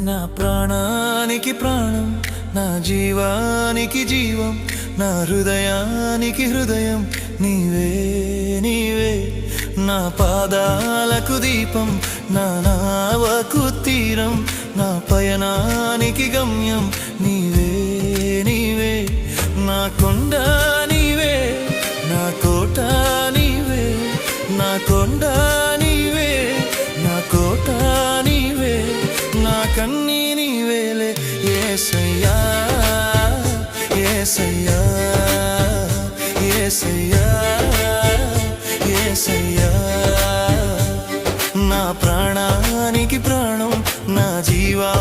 నా ప్రాణానికి ప్రాణం, నా జీవానికి జీవం, నా హృదయానికి హృదయం నీవే నీవే. నా పాదాలకు దీపం, నా నావకు తీరం, నా పయనానికి గమ్యం నీవే నీవే. నా కొండ నీవే, నా కోట నీవే, నా కొండ నీవే, నా కోట నీవే, నా కన్నీ నీవేలే యేసయ్యా యేసయ్యా యేసయ్యా యేసయ్యా. నా ప్రాణానికి ప్రాణం, నా జీవా